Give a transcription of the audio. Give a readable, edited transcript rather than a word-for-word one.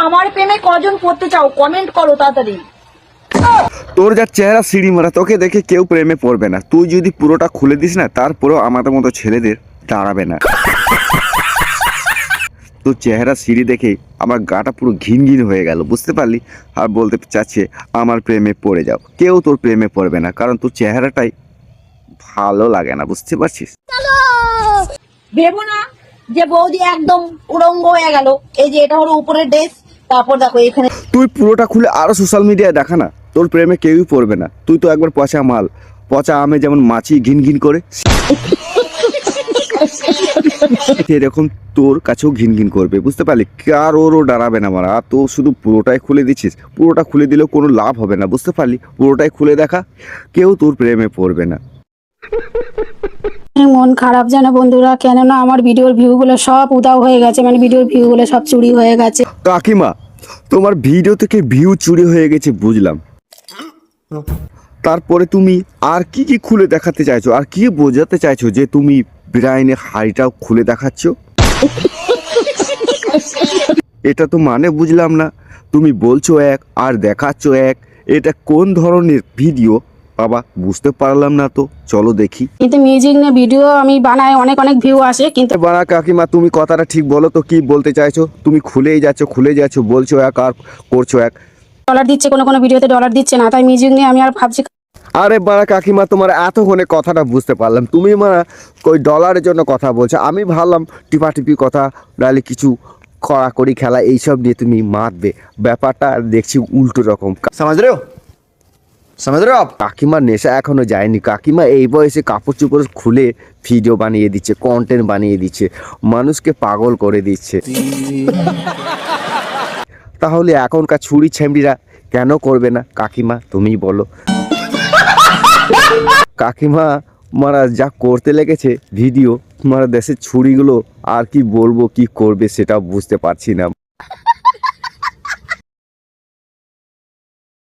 আমার প্রেমে কজন পড়তে চাও কমেন্ট করো তাড়াতাড়ি। তোর যা চেহারা সিঁড়ি মারা, তোকে দেখে কেউ প্রেমে পড়বে না। তুই যদি পুরোটা খুলে দিস না, তারপরেও আমাদের মতো ছেলেদের দাঁড়াবে না। তোর চেহারা সিঁড়ি দেখে আমার গাটা পুরো ঘিন ঘিন হয়ে গেল, বুঝতে পারলি? আর বলতে চাচ্ছে আমার প্রেমে পড়ে যাও। কেউ তোর প্রেমে পড়বে না, কারণ তোর চেহারাটাই ভালো লাগে না, বুঝতে পারছিস? ভেবো না যে বৌদি একদম উড়ঙ্গ হয়ে গেল। এই যে এটা হলো উপরের ড্রেস, তারপর দেখো এখানে। তুই পুরোটা খুলে আরো সোশ্যাল মিডিয়ায় দেখা না, তোর প্রেমে কেউই পড়বে না। তুই তো একবার পচা মাল, পচা আমে যেমন মাছি ঘিন ঘিন করে, এরকম তোর কাছেও ঘিন ঘিন করবে, বুঝতে পারলি? কারোরও দাঁড়াবে না মারা। আর তো শুধু পুরোটাই খুলে দিচ্ছিস, পুরোটা খুলে দিলেও কোনো লাভ হবে না, বুঝতে পারলি? পুরোটাই খুলে দেখা, কেউ তোর প্রেমে পড়বে না। মন খারাপ যেন বন্ধুরা, কেননা আমার ভিডিওর ভিউগুলো সব উধাও হয়ে গেছে, মানে ভিডিওর ভিউগুলো সব চুরি হয়ে গেছে। কাকিমা, তোমার ভিডিও থেকে ভিউ চুরি হয়ে গেছে বুঝলাম, তারপরে তুমি আর কি কি খুলে দেখাতে চাইছো? আর কি বোঝাতে চাইছো যে তুমি ব্রাইনের হাড়িটাও খুলে দেখাচ্ছ? এটা তো মানে বুঝলাম না। তুমি বলছো এক আর দেখাচ্ছ এক, এটা কোন ধরনের ভিডিও বাবা? বুঝতে পারলাম না তো, চলো দেখি। কিন্তু মিউজিক নিয়ে ভিডিও আমি বানাই, অনেক অনেক ভিউ আসে, কিন্তু বানা কাকিমা, তুমি কথাটা ঠিক বলো তো, কি বলতে চাইছো? তুমি খুলেই যাচ্ছ, বলছো এক আর করছো এক। ডলার দিচ্ছে, কোনো কোনো ভিডিওতে ডলার দিচ্ছে না, তাই মিউজিক নিয়ে আমি আর ভাবছি। আরে বাড়া কাকিমা, তোমার এতক্ষণে কথাটা বুঝতে পারলাম, তুমি মারা ওই ডলারের জন্য কথা বলছো। আমি ভাবলাম টিপাটিপি কথা, নাহলে কিছু কড়াকড়ি খেলা এইসব নিয়ে তুমি মাতবে। ব্যাপারটা দেখছি উল্টো রকম। समझ रहे हो समझ रहे हो आप। কাকিমার নেশা এখনো যায়নি। কাকিমা এই বয়সে কাপড় চোপড় খুলে ভিডিও বানিয়ে দিচ্ছে, কন্টেন্ট বানিয়ে দিচ্ছে, মানুষকে পাগল করে দিচ্ছে। তাহলে এখনকার ছুরি ছেমড়িরা কেন করবে না? কাকিমা তুমিই বলো। কাকিমা মারা যা করতে লেগেছে ভিডিও, মারা দেশের ছুরিগুলো আর কি বলবো, কি করবে সেটা বুঝতে পারছি না।